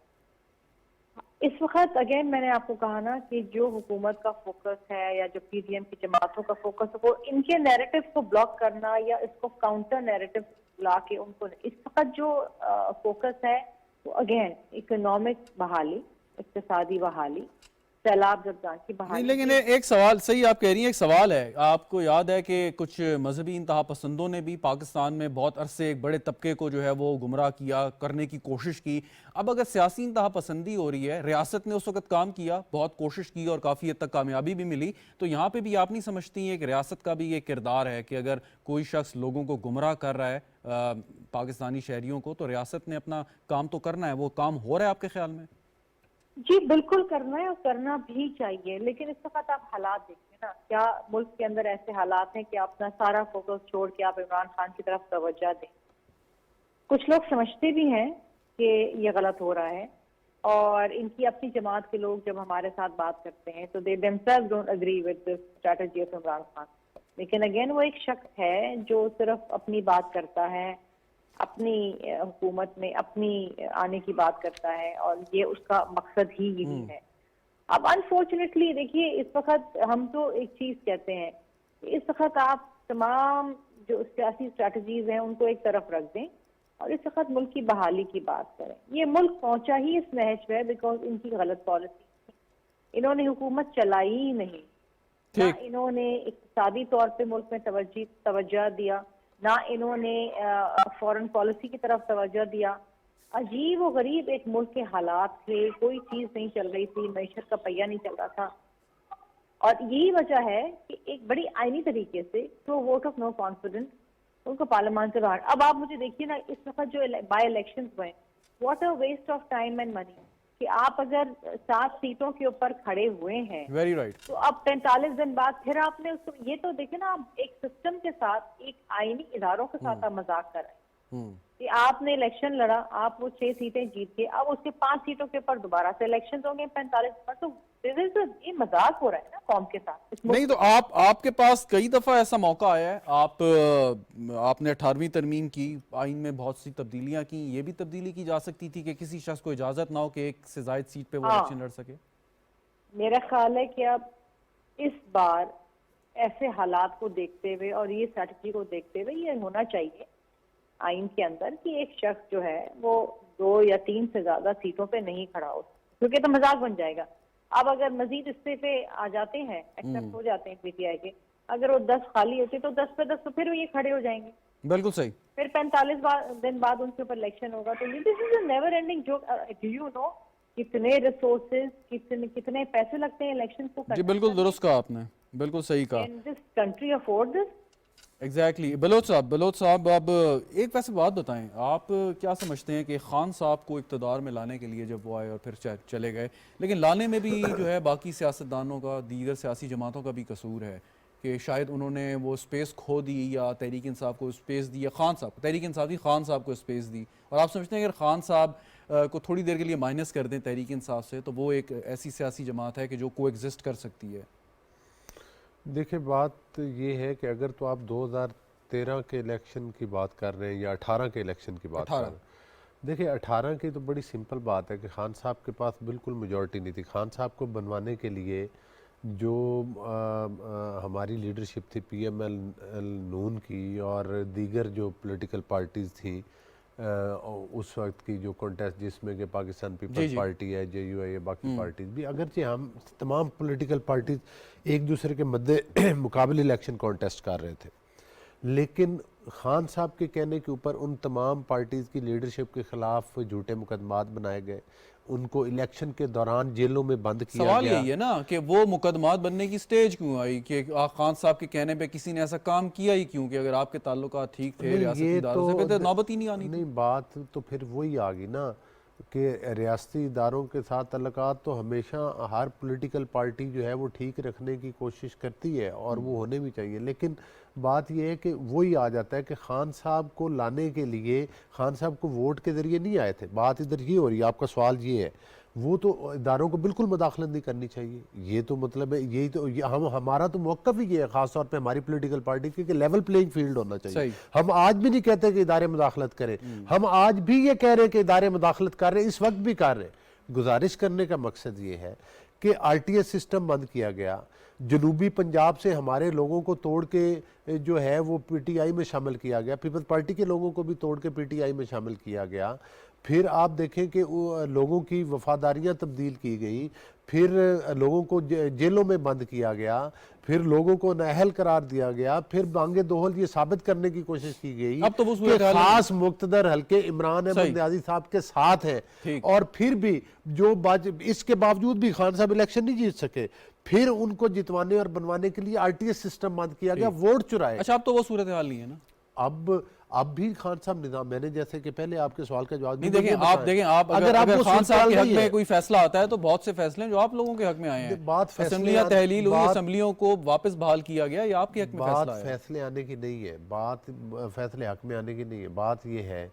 اس وقت اگین میں نے آپ کو کہا نا کہ جو حکومت کا فوکس ہے یا جو پی ڈی ایم کی جماعتوں کا فوکس ہے وہ ان کے نیریٹو کو بلاک کرنا یا اس کو کاؤنٹر نیریٹو لا کے ان کو، اس وقت جو فوکس ہے وہ اگین اکنامک بحالی، اقتصادی بحالی، سیلاب زدگان کی نہیں، بحالی. لیکن ایک سوال، صحیح آپ کہہ رہی ہیں، ایک سوال ہے. آپ کو یاد ہے کہ کچھ مذہبی انتہا پسندوں نے بھی پاکستان میں بہت عرصے ایک بڑے طبقے کو جو ہے وہ گمراہ کیا، کرنے کی کوشش کی. اب اگر سیاسی انتہا پسندی ہو رہی ہے، ریاست نے اس وقت کام کیا، بہت کوشش کی اور کافی حد تک کامیابی بھی ملی، تو یہاں پہ بھی آپ نہیں سمجھتی ہیں کہ ریاست کا بھی یہ کردار ہے کہ اگر کوئی شخص لوگوں کو گمراہ کر رہا ہے پاکستانی شہریوں کو، تو ریاست نے اپنا کام تو کرنا ہے. وہ کام ہو رہا ہے آپ کے خیال میں؟ جی بالکل کرنا ہے اور کرنا بھی چاہیے. لیکن اس وقت آپ حالات دیکھیں نا، کیا ملک کے اندر ایسے حالات ہیں کہ آپ اپنا سارا فوکس چھوڑ کے آپ عمران خان کی طرف توجہ دیں؟ کچھ لوگ سمجھتے بھی ہیں کہ یہ غلط ہو رہا ہے، اور ان کی اپنی جماعت کے لوگ جب ہمارے ساتھ بات کرتے ہیں تو they themselves don't agree with the strategy of Imran Khan. لیکن اگین وہ ایک شخص ہے جو صرف اپنی بات کرتا ہے، اپنی حکومت میں اپنی آنے کی بات کرتا ہے، اور یہ اس کا مقصد ہی یہی ہے. اب انفارچونیٹلی دیکھیے اس وقت ہم تو ایک چیز کہتے ہیں، اس وقت آپ تمام جو سیاسی اسٹریٹجیز ہیں ان کو ایک طرف رکھ دیں اور اس وقت ملک کی بحالی کی بات کریں. یہ ملک پہنچا ہی اس نہج پہ بیکاز ان کی غلط پالیسی تھی. انہوں نے حکومت چلائی ہی نہیں، نہ انہوں نے اقتصادی طور پہ ملک میں توجہ دیا، نہ انہوں نے فورن پالیسی کی طرف توجہ دیا. عجیب و غریب ایک ملک کے حالات تھے، کوئی چیز نہیں چل رہی تھی، معیشت کا پہیہ نہیں چل رہا تھا. اور یہی وجہ ہے کہ ایک بڑی آئینی طریقے سے تو ووٹ آف نو کانفیڈنس ان کو پارلیمان سے باہر. اب آپ مجھے دیکھیے نا، اس وقت جو بائی الیکشنز ہوئے، what a waste of time and money کہ آپ اگر 7 سیٹوں کے اوپر کھڑے ہوئے ہیں ویری رائٹ، تو اب 45 دن بعد پھر آپ نے اس کو، یہ تو دیکھیں نا، آپ ایک سسٹم کے ساتھ، ایک آئینی اداروں کے ساتھ آپ مذاق کر رہے ہیں کہ آپ نے الیکشن لڑا، آپ وہ 6 سیٹیں جیت کے، اب اس کے 5 سیٹوں کے اوپر دوبارہ سے الیکشن ہوں گے 45 پر. تو یہ مذاق ہو رہا ہے نا قوم کے ساتھ. نہیں تو آپ کے پاس کئی دفعہ ایسا موقع آیا ہے، آپ نے 18ویں ترمیم کی، آئین میں بہت سی تبدیلیاں کی، یہ بھی تبدیلی کی جا سکتی تھی کہ کسی شخص کو اجازت نہ ہو کہ ایک سے زائد سیٹ پہ وہ الیکشن لڑ سکے. میرا خیال ہے کہ اب اس بار ایسے حالات کو دیکھتے ہوئے اور یہ اسٹریٹجی کو دیکھتے ہوئے یہ ہونا چاہیے آئین کے اندر کہ ایک شخص جو ہے وہ 2 یا 3 سے زیادہ سیٹوں پہ نہیں کھڑا ہو، کیونکہ تو مذاق بن جائے گا. اب اگر مزید استعفے آ جاتے ہیں، ایکسپٹ ہو جاتے ہیں پی ٹی آئی کے، اگر وہ 10 خالی ہوتے تو 10 پہ 10 تو پھر یہ کھڑے ہو جائیں گے. بالکل صحیح. پھر 45 دن بعد ان کے اوپر الیکشن ہوگا. تو this is a never ending joke. Do you know کتنے ریسورسز، کتنے پیسے لگتے ہیں الیکشن کو کرنے؟ جی بالکل درست کہا آپ نے، بالکل صحیح کہا. Can this country afford this? Exactly. Baloch صاحب اب ایک ویسے بات بتائیں، آپ کیا سمجھتے ہیں کہ خان صاحب کو اقتدار میں لانے کے لیے جب وہ آئے اور پھر چلے گئے، لیکن لانے میں بھی جو ہے باقی سیاستدانوں کا، دیگر سیاسی جماعتوں کا بھی قصور ہے، کہ شاید انہوں نے وہ سپیس کھو دی یا تحریک انصاف کو سپیس دی، یا خان صاحب کو، تحریک انصاف دی خان صاحب کو سپیس دی، اور آپ سمجھتے ہیں اگر خان صاحب کو تھوڑی دیر کے لیے مائنس کر دیں تحریک انصاف سے تو وہ ایک ایسی سیاسی جماعت ہے کہ جو کو ایگزسٹ کر سکتی ہے؟ دیکھیں بات یہ ہے کہ اگر تو آپ 2013 کے الیکشن کی بات کر رہے ہیں یا 18 کے الیکشن کی بات کر رہے ہیں، دیکھیں 18 کی تو بڑی سمپل بات ہے کہ خان صاحب کے پاس بالکل میجورٹی نہیں تھی. خان صاحب کو بنوانے کے لیے جو ہماری لیڈرشپ تھی پی ایم ایل نون کی اور دیگر جو پولیٹیکل پارٹیز تھیں اس وقت کی جو کانٹیسٹ، جس میں کہ پاکستان پیپلز پارٹی ہے، جے یو آئی ہے، باقی پارٹیز بھی، اگرچہ ہم تمام پولیٹیکل پارٹیز ایک دوسرے کے مد مقابل الیکشن کانٹیسٹ کر رہے تھے، لیکن خان صاحب کے کہنے کے اوپر ان تمام پارٹیز کی لیڈرشپ کے خلاف جھوٹے مقدمات بنائے گئے، ان کو الیکشن کے دوران جیلوں میں بند کیا گیا. سوال یہی ہے نا کہ وہ مقدمات بننے کی سٹیج کیوں آئی کہ خان صاحب کے کہنے پہ کسی نے ایسا کام کیا ہی کیوں کہ اگر آپ کے تعلقات ٹھیک تھے ریاستی اداروں سے پھر نوبت ہی نہیں آنی تھی. نہیں، بات تو پھر وہی آ گئی نا کہ ریاستی اداروں کے ساتھ تعلقات تو ہمیشہ ہر پولیٹیکل پارٹی جو ہے وہ ٹھیک رکھنے کی کوشش کرتی ہے اور وہ ہونے بھی چاہیے، لیکن بات یہ ہے کہ وہی آ جاتا ہے کہ خان صاحب کو لانے کے لیے خان صاحب کو ووٹ کے ذریعے نہیں آئے تھے. بات ادھر یہ ہو رہی ہے، آپ کا سوال یہ ہے، وہ تو اداروں کو بالکل مداخلت نہیں کرنی چاہیے. یہ تو مطلب ہے یہی تو ہمارا تو موقف ہی یہ ہے، خاص طور پہ ہماری پولیٹیکل پارٹی کی، کہ لیول پلینگ فیلڈ ہونا چاہیے. ہم آج بھی نہیں کہتے کہ ادارے مداخلت کریں، ہم آج بھی یہ کہہ رہے ہیں کہ ادارے مداخلت کر رہے ہیں، اس وقت بھی کر رہے ہیں. گزارش کرنے کا مقصد یہ ہے کہ آر ٹی ایس سسٹم بند کیا گیا، جنوبی پنجاب سے ہمارے لوگوں کو توڑ کے جو ہے وہ پی ٹی آئی میں شامل کیا گیا، پیپلز پارٹی کے لوگوں کو بھی توڑ کے پی ٹی آئی میں شامل کیا گیا. پھر آپ دیکھیں کہ لوگوں کی وفاداریاں تبدیل کی گئی، پھر لوگوں کو جیلوں میں بند کیا گیا، پھر لوگوں کو نااہل قرار دیا گیا، پھر بانگ دوہل یہ ثابت کرنے کی کوشش کی گئی اب تو وہ کہ خاص مقتدر حلقے عمران احمد نیازی صاحب کے ساتھ ہیں، اور پھر بھی جو اس کے باوجود بھی خان صاحب الیکشن نہیں جیت سکے. پھر ان کو جتوانے اور بنوانے کے لیے آر ٹی ایس سسٹم بند کیا گیا، ووٹ چرائے. اچھا اب تو وہ صورتحال نہیں ہے نا. اب بھی خان صاحب نظام، میں نے جیسے کہ پہلے آپ کے سوال کا جواب نہیں، دیکھیں آپ اگر خان صاحب کے حق میں کوئی فیصلہ آتا ہے تو بہت سے فیصلے ہیں جو آپ لوگوں کے حق میں آئے ہیں. اسمبلیاں تحلیل ہوئی، اسمبلیوں کو واپس بحال کیا گیا، یہ آپ کے حق میں فیصلہ ہے. بات فیصلے آنے کی نہیں ہے، بات فیصلے حق میں آنے کی نہیں ہے. بات یہ ہے،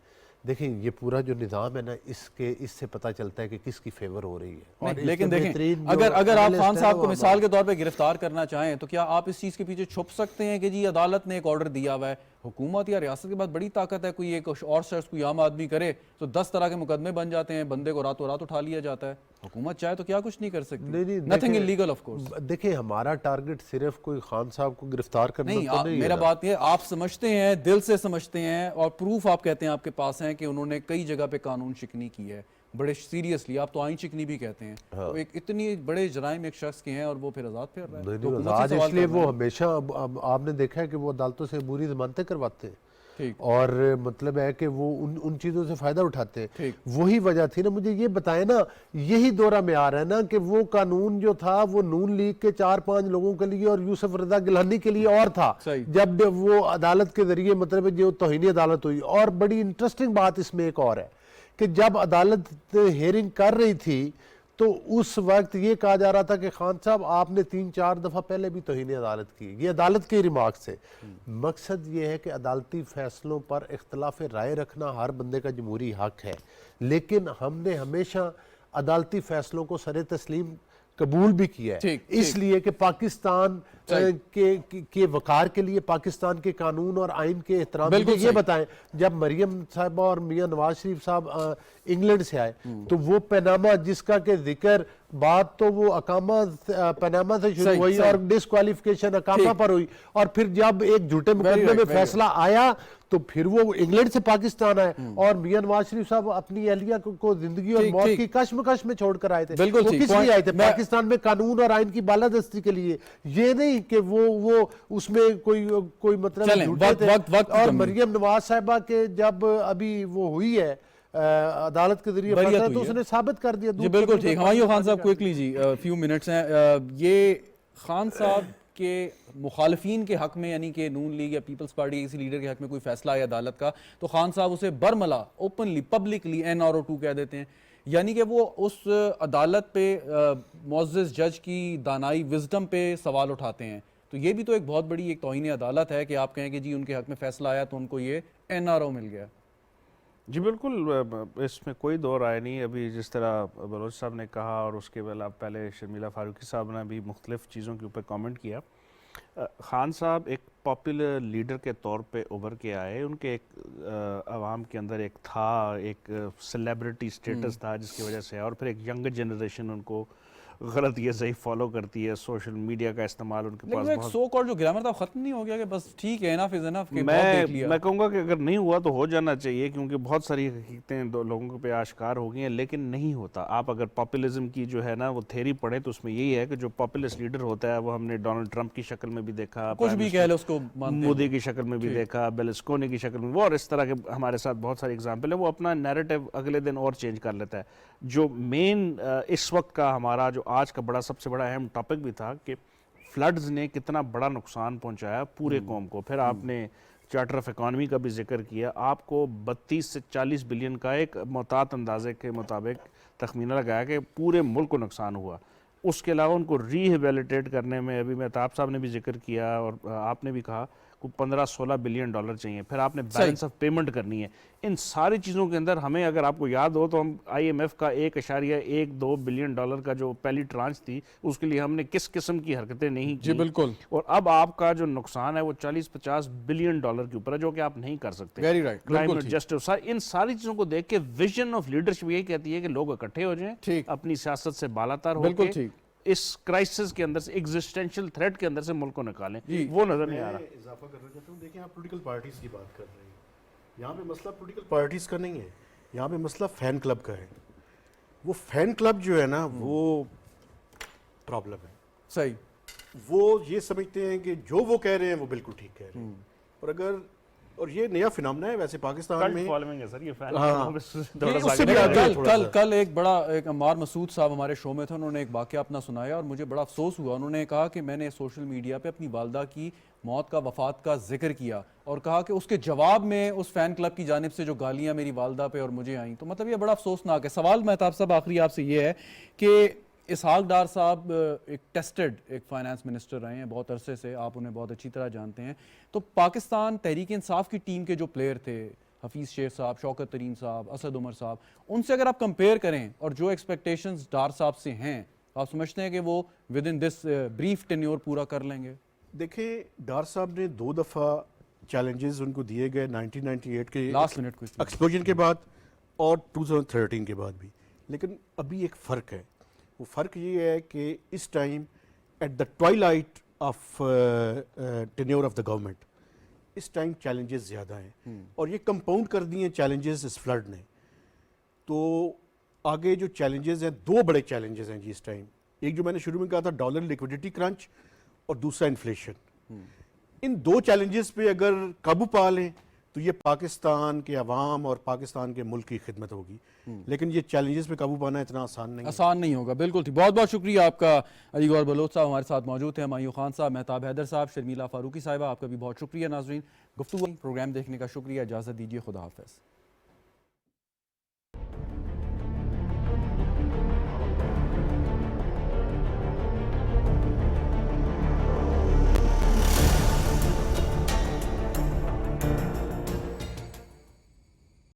دیکھیں یہ پورا جو نظام ہے نا، اس سے پتہ چلتا ہے کہ کس کی فیور ہو رہی ہے. لیکن دیکھیں اگر آپ خان صاحب کو مثال کے طور پہ گرفتار کرنا چاہیں تو کیا آپ اس چیز کے پیچھے چھپ سکتے ہیں کہ جی عدالت نے ایک آرڈر دیا ہوا ہے؟ حکومت یا ریاست کے بعد بڑی طاقت ہے، کوئی ایک اور شخص کوئی عام آدمی کرے تو 10 طرح کے مقدمے بن جاتے ہیں، بندے کو راتوں رات اٹھا لیا جاتا ہے. حکومت چاہے تو کیا کچھ نہیں کر سکتی. Nothing illegal of course. دیکھیں ہمارا ٹارگٹ صرف کوئی خان صاحب کو گرفتار کرنا تو نہیں ہے. میرا بات یہ آپ سمجھتے ہیں، دل سے سمجھتے ہیں، اور پروف آپ کہتے ہیں آپ کے پاس ہیں کہ انہوں نے کئی جگہ پہ قانون شکنی کی ہے بڑے سیریسلی، آپ تو آئین شکنی بھی کہتے ہیں. تو ایک اتنی بڑے جرائم ایک شخص کے ہیں اور وہ پھر آزاد پھر رہا ہے. آزاد اس لیے وہ ہمیشہ، آپ نے دیکھا ہے کہ وہ عدالتوں سے عبوری ضمانتیں کرواتے ہیں اور مطلب ہے کہ وہ ان چیزوں سے فائدہ اٹھاتے ہیں. وہی وجہ تھی نا. مجھے یہ بتائیں نا، یہی دورہ میں آ رہا ہے نا کہ وہ قانون جو تھا وہ نون لیگ کے 4-5 لوگوں کے لیے اور یوسف رضا گلہانی کے لیے اور تھا، جب وہ عدالت کے ذریعے مطلب جو توہین عدالت ہوئی. اور بڑی انٹرسٹنگ بات اس میں ایک اور ہے کہ جب عدالت ہیئرنگ کر رہی تھی تو اس وقت یہ کہا جا رہا تھا کہ خان صاحب آپ نے 3-4 دفعہ پہلے بھی توہین عدالت کی. یہ عدالت کے ریمارکس سے. مقصد یہ ہے کہ عدالتی فیصلوں پر اختلاف رائے رکھنا ہر بندے کا جمہوری حق ہے، لیکن ہم نے ہمیشہ عدالتی فیصلوں کو سر تسلیم قبول بھی کیا ہے، اس لیے کہ پاکستان کے وقار کے لیے، پاکستان کے قانون اور آئین کے احترام کے لیے. یہ بتائیں جب مریم صاحبہ اور میاں نواز شریف صاحب انگلینڈ سے آئے تو وہ پیناما جس کا کہ ذکر بات تو وہ اقامہ پیناما سے شروع ہوئی اور ڈسکوالیفیکیشن اقامہ پر ہوئی، اور پھر جب ایک جھوٹے مقدمے میں فیصلہ آیا تو پھر وہ انگلینڈ سے پاکستان آئے اور میاں نواز شریف صاحب اپنی اہلیہ کو زندگی اور موت کی کشمکش میں چھوڑ کر آئے تھے. وہ کس لیے آئے تھے؟ پاکستان میں قانون اور آئین کی بالادستی کے لیے. یہ نہیں کہ وہ اس میں کوئی مطلب جھوٹے تھے. اور مریم نواز صاحبہ کے جب ابھی وہ ہوئی ہے عدالت کے ذریعے فیصلہ تو اس نے ثابت کر دیا. جی بالکل ٹھیک. ہمایوں خان صاحب کوئکلی جی فیو منٹس ہیں. یہ خان صاحب کے مخالفین کے حق میں، یعنی کہ نون لیگ یا پیپلز پارٹی کسی لیڈر کے حق میں کوئی فیصلہ آیا عدالت کا تو خان صاحب اسے برملا اوپنلی پبلکلی NRO2 کہہ دیتے ہیں، یعنی کہ وہ اس عدالت پہ معزز جج کی دانائی وزڈم پہ سوال اٹھاتے ہیں. تو یہ بھی تو ایک بہت بڑی ایک توہین عدالت ہے کہ آپ کہیں کہ جی ان کے حق میں فیصلہ آیا تو ان کو یہ NRO مل گیا. جی بالکل، اس میں کوئی دو رائے نہیں. ابھی جس طرح بلوچ صاحب نے کہا اور اس کے پہلے شرمیلہ فاروقی صاحب نے بھی مختلف چیزوں کے اوپر کامنٹ کیا. خان صاحب ایک پاپولر لیڈر کے طور پہ ابھر کے آئے. ان کے ایک عوام کے اندر ایک تھا، ایک سیلیبریٹی سٹیٹس تھا جس کی وجہ سے، اور پھر ایک ینگر جنریشن ان کو غلط یہ صحیح فالو کرتی ہے. سوشل میڈیا کا استعمال ان کے پاس لیکن ایک بہت. سو کال جو گرامر تھا ختم نہیں ہو گیا کہ بس ٹھیک ہے انف از انف کہ بہت دیکھ لیا؟ میں کہوں گا کہ اگر نہیں ہوا تو ہو جانا چاہیے، کیونکہ بہت ساری حقیقتیں لوگوں پہ آشکار ہو گئی ہیں، لیکن نہیں ہوتا. آپ اگر پاپولزم کی جو ہے نا وہ تھیری پڑھیں تو اس میں یہی ہے کہ جو پاپولسٹ لیڈر ہوتا ہے وہ ہم نے ڈونلڈ ٹرمپ کی شکل میں بھی دیکھا، کچھ بھی کہہ لے اس کو مانتے ہیں. مودی کی شکل میں بھی دیکھا، بیلسکونی کی شکل میں، وہ اور اس طرح کے ہمارے ساتھ بہت سارے اگزامپل ہیں. وہ اپنا نیریٹو اگلے دن اور چینج کر لیتا ہے. جو مین اس وقت کا ہمارا جو آج کا بڑا سب سے بڑا اہم ٹاپک بھی تھا کہ فلڈز نے کتنا بڑا نقصان پہنچایا پورے قوم کو. پھر آپ نے چارٹر آف اکانومی کا بھی ذکر کیا. آپ کو 32 سے 40 بلین کا ایک محتاط اندازے کے مطابق تخمینہ لگایا کہ پورے ملک کو نقصان ہوا. اس کے علاوہ ان کو ری ہیبیلیٹیٹ کرنے میں ابھی مہتاب صاحب نے بھی ذکر کیا اور آپ نے بھی کہا کو 15-16 بلین ڈالر چاہیے. پھر آپ نے بیلنس آف پیمنٹ کرنی ہے. ان ساری چیزوں کے اندر ہمیں اگر آپ کو یاد ہو تو ہم IMF کا 1.12 بلین ڈالر کا جو پہلی ٹرانچ تھی اس کے لیے ہم نے کس قسم کی حرکتیں نہیں کی. جی بالکل. اور اب آپ کا جو نقصان ہے وہ 40-50 بلین ڈالر کے اوپر ہے جو کہ آپ نہیں کر سکتے. Very right. کلائمیٹ جسٹس، ان ساری چیزوں کو دیکھ کے ویژن آف لیڈرشپ یہی کہتی ہے کہ لوگ اکٹھے ہو جائیں، اپنی سیاست سے بالاتر ہو کے اس کرائسس کے اندر سے، ایگزسٹینشل تھریٹ کے اندر سے ملک کو نکالیں. وہ نظر نہیں آ رہا. اضافہ کرنا چاہتا ہوں، دیکھیں آپ پولیٹیکل پارٹیز کی بات کر رہے ہیں، یہاں پہ مسئلہ پولیٹیکل پارٹیز کا نہیں ہے، یہاں پہ مسئلہ فین کلب کا ہے. وہ فین کلب جو ہے نا وہ پرابلم ہے. صحیح. وہ یہ سمجھتے ہیں کہ جو وہ کہہ رہے ہیں وہ بالکل ٹھیک کہہ رہے ہیں. اور یہ نیا فنامنا ہے ویسے پاکستان میں. کل ایک بڑا عمار مسعود صاحب ہمارے شو میں تھے، انہوں نے ایک واقعہ اپنا سنایا اور مجھے بڑا افسوس ہوا. انہوں نے کہا کہ میں نے سوشل میڈیا پہ اپنی والدہ کی موت کا، وفات کا ذکر کیا اور کہا کہ اس کے جواب میں اس فین کلب کی جانب سے جو گالیاں میری والدہ پہ اور مجھے آئیں، تو مطلب یہ بڑا افسوسناک ہے. سوال مہتاب صاحب آخری آپ سے یہ ہے کہ اسحاق ڈار صاحب ایک ٹیسٹڈ ایک فائنانس منسٹر رہے ہیں بہت عرصے سے، آپ انہیں بہت اچھی طرح جانتے ہیں. تو پاکستان تحریک انصاف کی ٹیم کے جو پلیئر تھے، حفیظ شیخ صاحب، شوکت ترین صاحب، اسد عمر صاحب، ان سے اگر آپ کمپیئر کریں اور جو ایکسپیکٹیشنز ڈار صاحب سے ہیں، آپ سمجھتے ہیں کہ وہ with in this brief tenure پورا کر لیں گے؟ دیکھیں ڈار صاحب نے 2 دفعہ چیلنجز ان کو دیے گئے، 1998 کے لاسٹ منٹ کو ایکسپلوژن کے بعد اور 2013 کے بعد بھی. لیکن ابھی ایک فرق ہے. وہ فرق یہ ہے کہ اس time at the twilight of tenure of the government اس ٹائم چیلنجز زیادہ ہیں اور یہ کمپاؤنڈ کر دی ہیں چیلنجز اس فلڈ نے. تو آگے جو چیلنجز ہیں، 2 بڑے چیلنجز ہیں جی اس ٹائم. ایک جو میں نے شروع میں کہا تھا ڈالر لیکوڈیٹی کرنچ اور دوسرا انفلیشن. ان 2 چیلنجز پہ اگر قابو پا لیں تو یہ پاکستان کے عوام اور پاکستان کے ملک کی خدمت ہوگی. لیکن یہ چیلنجز پہ قابو پانا اتنا آسان نہیں ہوگا. بالکل ٹھیک. بہت بہت شکریہ آپ کا. علی گور بلوچ صاحب ہمارے ساتھ موجود تھے، ہمایوں خان صاحب، مہتاب حیدر صاحب، شرمیلہ فاروقی صاحبہ، آپ کا بھی بہت شکریہ. ناظرین، گفتگو پروگرام دیکھنے کا شکریہ. اجازت دیجیے. خدا حافظ.